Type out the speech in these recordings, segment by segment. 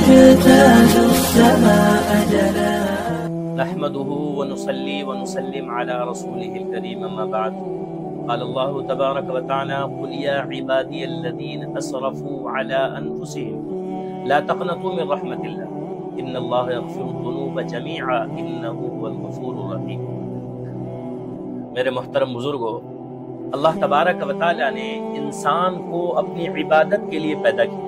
تجتاز السماء جلا. نحمده ونصلي ونسلم على رسوله الكريم اما بعد. قال الله تبارك وتعالى قل يا عبادي الذين اسرفوا على انفسهم لا تقنطوا من رحمة الله ان الله يغفر الذنوب جميعا انه هو الغفور الرحيم. میرے محترم بزرگوں، اللہ تبارک و تعالی نے انسان کو اپنی عبادت کے لیے پیدا کیا.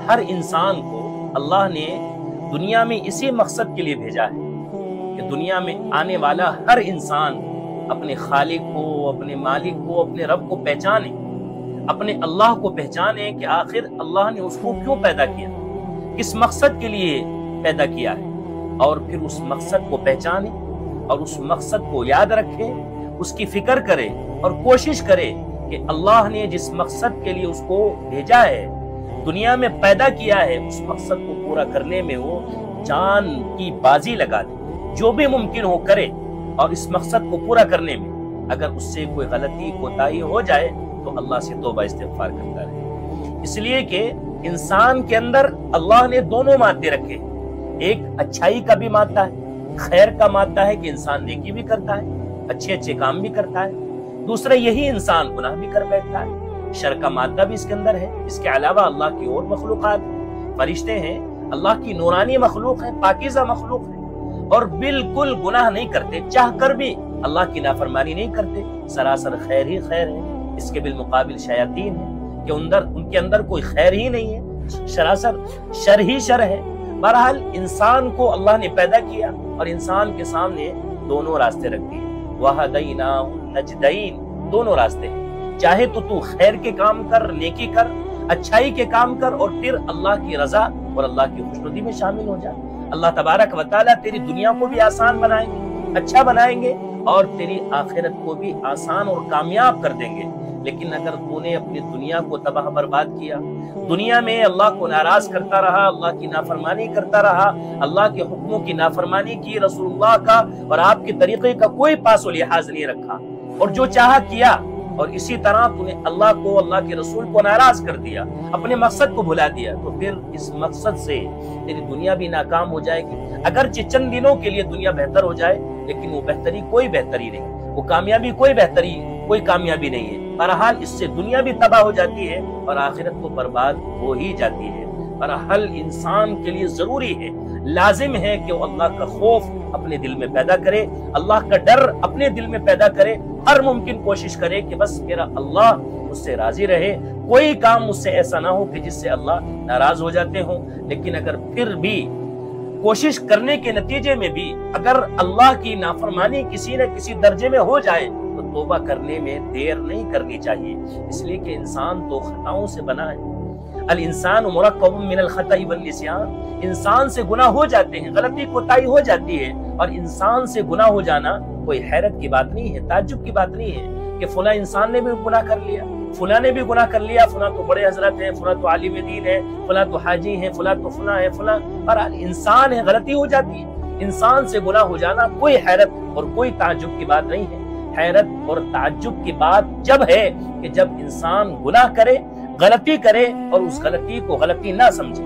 ہر انسان کو اللہ نے دنیا میں اسی مقصد کے لیے بھیجا ہے کہ دنیا میں آنے والا ہر انسان اپنے خالق کو، اپنے مالک کو، اپنے رب کو پہچانے، اپنے اللہ کو پہچانے کہ آخر اللہ نے اس کو کیوں پیدا کیا، کس مقصد کے لیے پیدا کیا ہے، اور پھر اس مقصد کو پہچانے اور اس مقصد کو یاد رکھے، اس کی فکر کرے اور کوشش کرے کہ اللہ نے جس مقصد کے لیے اس کو بھیجا ہے، دنیا میں پیدا کیا ہے، اس مقصد کو پورا کرنے میں وہ جان کی بازی لگا دے، جو بھی ممکن ہو کرے، اور اس مقصد کو پورا کرنے میں اگر اس سے کوئی غلطی کوتاہی ہو جائے تو اللہ سے توبہ استغفار کرتا رہے. اس لیے کہ انسان کے اندر اللہ نے دونوں مادے رکھے، ایک اچھائی کا بھی مادہ ہے، خیر کا مادہ ہے کہ انسان نیکی بھی کرتا ہے، اچھے کام بھی کرتا ہے. دوسرا یہی انسان گناہ بھی کر بیٹھتا ہے، شر کا مادہ بھی اس کے اندر ہے. اس کے علاوہ اللہ کی اور مخلوقات، فرشتے ہیں، اللہ کی نورانی مخلوق ہے، پاکیزہ مخلوق ہے، اور بالکل گناہ نہیں کرتے، چاہ کر بھی اللہ کی نافرمانی نہیں کرتے، سراسر خیر ہی خیر ہے. اس کے بالمقابل شیاطین ہیں کہ ان کے اندر کوئی خیر ہی نہیں ہے، سراسر شر ہی شر ہے. بہرحال انسان کو اللہ نے پیدا کیا اور انسان کے سامنے دونوں راستے رکھ دیے. وَهَدَيْنَاهُ النَّجْدَيْنِ، دونوں راستے ہیں. چاہے تو خیر کے کام کر، نیکی کر، اچھائی کے کام کر، اور پھر اللہ کی رضا اور اللہ کی خوشنودی میں شامل ہو جا. اللہ تبارک و تعالیٰ تیری دنیا کو بھی آسان بنائیں گے، اچھا بنائیں گے، اور تیری آخرت کو بھی آسان اور کامیاب کر دیں گے. لیکن اگر تو نے اپنی دنیا کو تباہ برباد کیا، دنیا میں اللہ کو ناراض کرتا رہا، اللہ کی نافرمانی کرتا رہا، اللہ کے حکموں کی نافرمانی کی، رسول اللہ کا اور آپ کے طریقے کا کوئی پاس و لحاظ نہیں رکھا، اور جو چاہا کیا، اور اسی طرح تو نے اللہ کو، اللہ کے رسول کو ناراض کر دیا، اپنے مقصد کو بھلا دیا، تو پھر اس مقصد سے تیری دنیا بھی ناکام ہو جائے گی. اگرچہ چند دنوں کے لیے دنیا بہتر ہو جائے، لیکن وہ بہتری کوئی بہتری نہیں، وہ کامیابی کوئی کامیابی نہیں ہے. بہرحال اس سے دنیا بھی تباہ ہو جاتی ہے اور آخرت تو برباد ہو ہی جاتی ہے. بہرحال انسان کے لیے ضروری ہے، لازم ہے کہ وہ اللہ کا خوف اپنے دل میں پیدا کرے، اللہ کا ڈر اپنے دل میں پیدا کرے، ہر ممکن کوشش کرے کہ بس میرا اللہ مجھ سے راضی رہے، کوئی کام مجھ سے ایسا نہ ہو کہ جس سے اللہ ناراض ہو جاتے ہوں. لیکن اگر پھر بھی کوشش کرنے کے نتیجے میں بھی اگر اللہ کی نافرمانی کسی نہ کسی درجے میں ہو جائے تو توبہ کرنے میں دیر نہیں کرنی چاہیے. اس لیے کہ انسان تو خطاؤں سے بنا ہے. الانسان مرکب من الخطأ والنسیان، انسان سے گناہ ہو جاتے ہیں، غلطی کوتاہی ہو جاتی ہے، اور انسان سے گناہ ہو جانا کوئی حیرت کی بات نہیں ہے، تعجب کی بات نہیں ہے کہ فلاں انسان نے بھی گناہ کر لیا، فلاں نے بھی گناہ کر لیا، فلاں تو بڑے حضرت ہیں، فلاں تو عالم دین ہے، فلاں تو حاجی ہیں، فلاں تو فلاں ہے، فلاں. اور انسان ہے، غلطی ہو جاتی ہے. انسان سے گناہ ہو جانا کوئی حیرت اور کوئی تعجب کی بات نہیں ہے. حیرت اور تعجب کی بات جب ہے کہ جب انسان گناہ کرے، غلطی کرے، اور اس غلطی کو غلطی نہ سمجھے،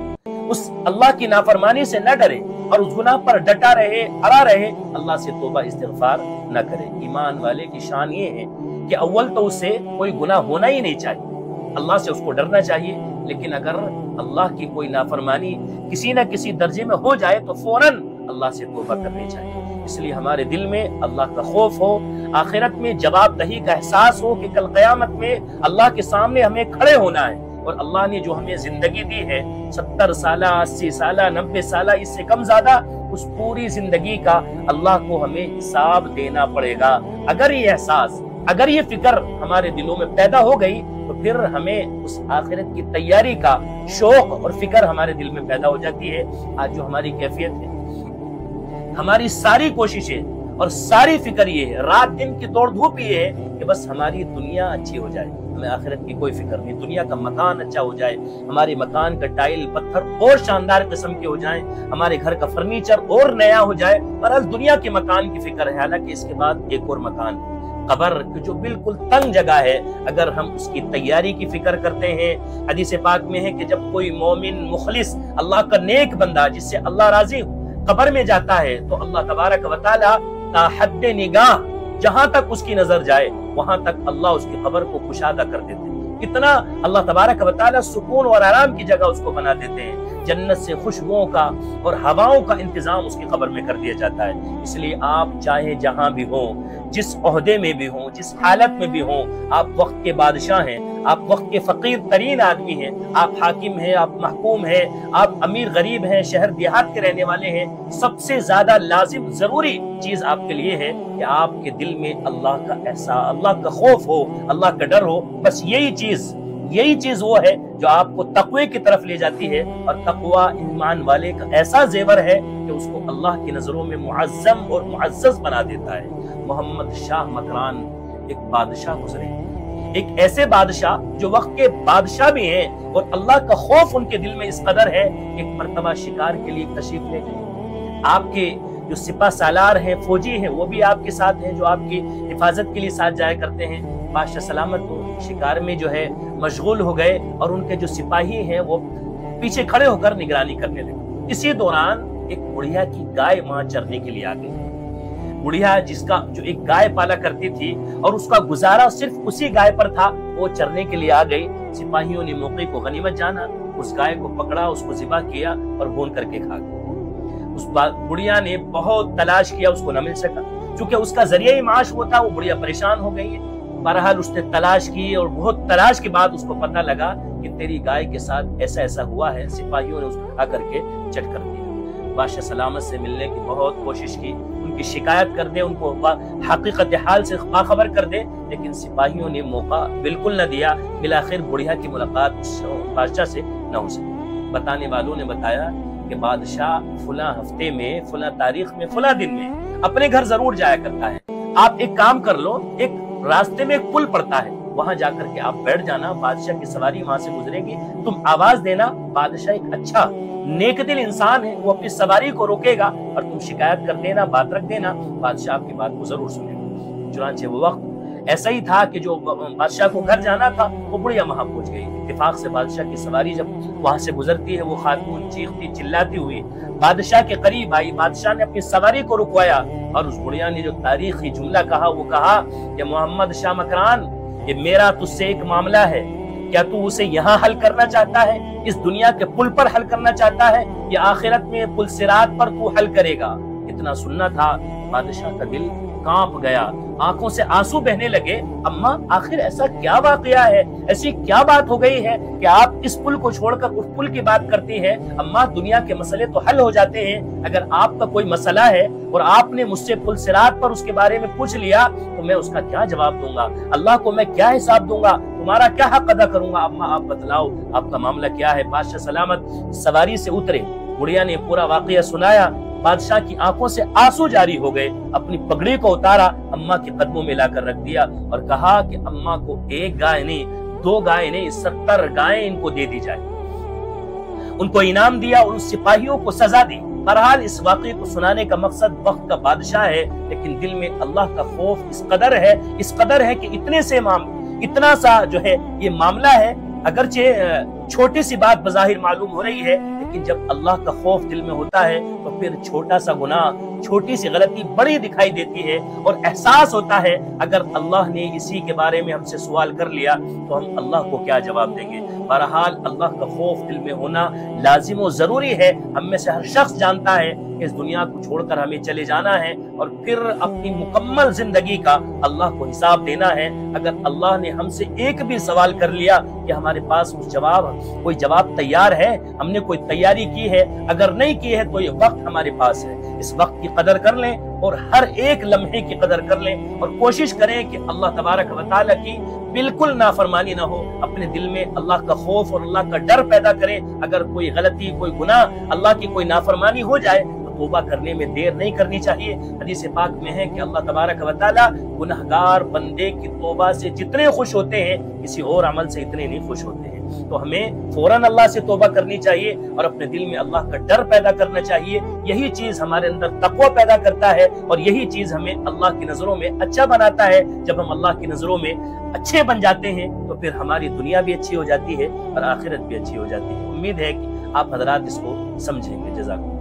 اس اللہ کی نافرمانی سے نہ ڈرے، اور اس گناہ پر ڈٹا رہے، اڑا رہے، اللہ سے توبہ استغفار نہ کرے. ایمان والے کی شان یہ ہے کہ اول تو اسے کوئی گناہ ہونا ہی نہیں چاہیے، اللہ سے اس کو ڈرنا چاہیے. لیکن اگر اللہ کی کوئی نافرمانی کسی نہ کسی درجے میں ہو جائے تو فوراً اللہ سے توبہ کرنی چاہیے. اس لیے ہمارے دل میں اللہ کا خوف ہو، آخرت میں جواب دہی کا احساس ہو کہ کل قیامت میں اللہ کے سامنے ہمیں کھڑے ہونا ہے، اور اللہ نے جو ہمیں زندگی دی ہے 70 سالہ، 80 سالہ، 90 سالہ، اس سے کم زیادہ، اس پوری زندگی کا اللہ کو ہمیں حساب دینا پڑے گا. اگر یہ احساس، اگر یہ فکر ہمارے دلوں میں پیدا ہو گئی تو پھر ہمیں اس آخرت کی تیاری کا شوق اور فکر ہمارے دل میں پیدا ہو جاتی ہے. آج جو ہماری کیفیت ہے، ہماری ساری کوششیں اور ساری فکر یہ ہے، رات دن کی دوڑ دھوپ یہ ہے کہ بس ہماری دنیا اچھی ہو جائے، ہمیں آخرت کی کوئی فکر نہیں. دنیا کا مکان اچھا ہو جائے، ہمارے مکان کا ٹائل پتھر اور شاندار قسم کے ہو جائیں، ہمارے گھر کا فرنیچر اور نیا ہو جائے. پر دنیا کے مکان کی فکر ہے، حالانکہ اس کے بعد ایک اور مکان ہے. قبر کی جو بالکل تنگ جگہ ہے، اگر ہم اس کی تیاری کی فکر کرتے ہیں، حدیث پاک میں ہے کہ جب کوئی مومن مخلص اللہ کا نیک بندہ جس سے اللہ راضی ہو قبر میں جاتا ہے تو اللہ تبارک و تعالی تا حد نگاہ جہاں تک اس کی نظر جائے وہاں تک اللہ اس کی قبر کو کشادہ کر دیتے ہیں۔ اتنا اللہ تبارک و تعالی سکون اور آرام کی جگہ اس کو بنا دیتے ہیں، جنت سے خوشبوؤں کا اور ہواؤں کا انتظام اس کی قبر میں کر دیا جاتا ہے۔ اس لیے آپ چاہے جہاں بھی ہوں، جس عہدے میں بھی ہوں، جس حالت میں بھی ہوں، آپ وقت کے بادشاہ ہیں، آپ وقت کے فقیر ترین آدمی ہیں، آپ حاکم ہیں، آپ محکوم ہیں، آپ امیر غریب ہیں، شہر دیہات کے رہنے والے ہیں، سب سے زیادہ لازم ضروری چیز آپ کے لیے ہے کہ آپ کے دل میں اللہ کا احساس، اللہ کا خوف ہو، اللہ کا ڈر ہو۔ بس یہی چیز وہ ہے جو آپ کو تقوی کی طرف لے جاتی ہے، اور تقوی ایمان والے کا ایسا زیور ہے کہ اس کو اللہ کی نظروں میں معظم اور معزز بنا دیتا ہے۔ محمد شاہ مکران ایک بادشاہ گزرے، ایک ایسے بادشاہ جو وقت کے بادشاہ بھی ہیں اور اللہ کا خوف ان کے دل میں اس قدر ہے، ایک مرتبہ شکار کے لیے تشریف لے گئے۔ آپ کے جو سپہ سالار ہیں، فوجی ہیں، وہ بھی آپ کے ساتھ ہیں جو آپ کی حفاظت کے لیے ساتھ جایا کرتے ہیں۔ بادشاہ سلامت کو شکار میں جو ہے مشغول ہو گئے اور ان کے جو سپاہی ہیں وہ پیچھے کھڑے ہو کر نگرانی کرنے لگے۔ اسی دوران ایک بڑھیا کی گائے وہاں چرنے کے لیے آ گئی۔ بڑھیا جو ایک گائے پالا کرتی تھی اور اس کا گزارا صرف اسی گائے پر تھا، وہ چرنے کے لیے آ گئی۔ سپاہیوں نے موقع کو غنیمت جانا، اس گائے کو پکڑا، اس کو ذبح کیا اور بھون کر کے کھا گیا۔ اس بڑھیا نے بہت تلاش کیا، اس کو نہ مل سکا، چونکہ اس کا ذریعہ معاش وہ تھا۔ وہ بڑھیا پریشان ہو گئی ہے۔ بہرحال اس نے تلاش کی اور بہت تلاش کے بعد اس کو پتہ لگا کہ تیری گائے کے ساتھ ایسا ہوا ہے۔ سپاہیوں نے اس کو کھا کر کے چٹ کر دیا۔ بادشاہ سلامت سے ملنے کی بہت کوشش کی، ان کی شکایت کر دے، ان کو حقیقت حال سے باخبر کر دے، لیکن سپاہیوں نے موقع بالکل نہ دیا۔ بالآخر بڑھیا کی ملاقات بادشاہ سے نہ ہو سکی۔ بتانے والوں نے بتایا کہ بادشاہ فلاں ہفتے میں، فلاں تاریخ میں، فلاں دن میں اپنے گھر ضرور جایا کرتا ہے۔ آپ ایک کام کر لو، ایک راستے میں ایک پل پڑتا ہے، وہاں جا کر کے آپ بیٹھ جانا، بادشاہ کی سواری وہاں سے گزرے گی، تم آواز دینا، بادشاہ ایک اچھا نیک دل انسان ہے، وہ اپنی سواری کو روکے گا اور تم شکایت کر دینا، بات رکھ دینا، بادشاہ آپ کی بات کو ضرور سنے گا۔ چنانچہ وہ وقت ایسا ہی تھا کہ جو بادشاہ کو گھر جانا تھا وہ بڑھیا وہاں پہنچ گئی۔ اتفاق سے بادشاہ کی سواری جب وہاں سے گزرتی ہے، وہ خاتون چیختی چلاتی ہوئی بادشاہ کے قریب آئی۔ بادشاہ نے اپنی سواری کو رکوایا اور اس بڑھیا نے جو تاریخی جملہ کہا وہ کہا کہ محمد شاہ مکران، یہ میرا تجھ سے ایک معاملہ ہے، کیا تو اسے یہاں حل کرنا چاہتا ہے، اس دنیا کے پل پر حل کرنا چاہتا ہے، یا آخرت میں پل صراط پر تو حل کرے گا؟ اتنا سننا تھا، بادشاہ کا دل کانپ گیا، آنکھوں سے آنسو بہنے لگے۔ اماں، آخر ایسا کیا واقعہ ہے، ایسی کیا بات ہو گئی ہے کہ آپ اس پل کو چھوڑ کر اس پل کی بات کرتی ہیں؟ اماں، دنیا کے مسئلے تو حل ہو جاتے ہیں، اگر آپ کا کوئی مسئلہ ہے اور آپ نے مجھ سے پل صراط پر اس کے بارے میں پوچھ لیا تو میں اس کا کیا جواب دوں گا؟ اللہ کو میں کیا حساب دوں گا؟ تمہارا کیا حق ادا کروں گا؟ اماں، آپ بتلاؤ آپ کا معاملہ کیا ہے؟ بادشاہ سلامت سواری سے اترے، بڑھیا نے پورا واقعہ سنایا۔ بادشاہ کی آنکھوں سے آنسو جاری ہو گئے، اپنی پگڑی کو اتارا، اماں کے قدموں میں لا کر رکھ دیا اور کہا کہ اماں کو ایک گائے نہیں، 2 گائے نہیں، 70 گائیں ان کو دے دی جائے۔ ان کو انعام دیا اور ان سپاہیوں کو سزا دی۔ بہرحال اس واقعے کو سنانے کا مقصد وقت کا بادشاہ ہے، لیکن دل میں اللہ کا خوف اس قدر ہے کہ اتنا سا جو ہے یہ معاملہ ہے، اگرچہ چھوٹی سی بات بظاہر معلوم ہو رہی ہے، لیکن جب اللہ کا خوف دل میں ہوتا ہے تو پھر چھوٹا سا گناہ، چھوٹی سی غلطی بڑی دکھائی دیتی ہے، اور احساس ہوتا ہے اگر اللہ نے اسی کے بارے میں ہم سے سوال کر لیا تو ہم اللہ کو کیا جواب دیں گے۔ بہرحال اللہ کا خوف دل میں ہونا لازم و ضروری ہے۔ ہم میں سے ہر شخص جانتا ہے کہ اس دنیا کو چھوڑ کر ہمیں چلے جانا ہے اور پھر اپنی مکمل زندگی کا اللہ کو حساب دینا ہے۔ اگر اللہ نے ہم سے ایک بھی سوال کر لیا کہ ہمارے پاس کوئی جواب تیار ہے، ہم نے کوئی تیاری کی ہے، اگر نہیں کی ہے تو یہ وقت ہمارے پاس ہے، اس وقت کی قدر کر لیں اور ہر ایک لمحے کی قدر کر لیں، اور کوشش کریں کہ اللہ تبارک و تعالیٰ کی بالکل نافرمانی نہ ہو، اپنے دل میں اللہ کا خوف اور اللہ کا ڈر پیدا کریں۔ اگر کوئی غلطی، کوئی گناہ، اللہ کی کوئی نافرمانی ہو جائے تو توبہ کرنے میں دیر نہیں کرنی چاہیے۔ حدیث پاک میں ہے کہ اللہ تبارک و تعالیٰ گنہگار بندے کی توبہ سے جتنے خوش ہوتے ہیں کسی اور عمل سے اتنے نہیں خوش ہوتے ہیں۔ تو ہمیں فوراً اللہ سے توبہ کرنی چاہیے اور اپنے دل میں اللہ کا ڈر پیدا کرنا چاہیے. یہی چیز ہمارے اندر تقوی پیدا کرتا ہے اور یہی چیز ہمیں اللہ کی نظروں میں اچھا بناتا ہے. جب ہم اللہ کی نظروں میں اچھے بن جاتے ہیں تو پھر ہماری دنیا بھی اچھی ہو جاتی ہے اور آخرت بھی اچھی ہو جاتی ہے. امید ہے کہ آپ حضرات اس کو سمجھیں گے. جزاک اللہ.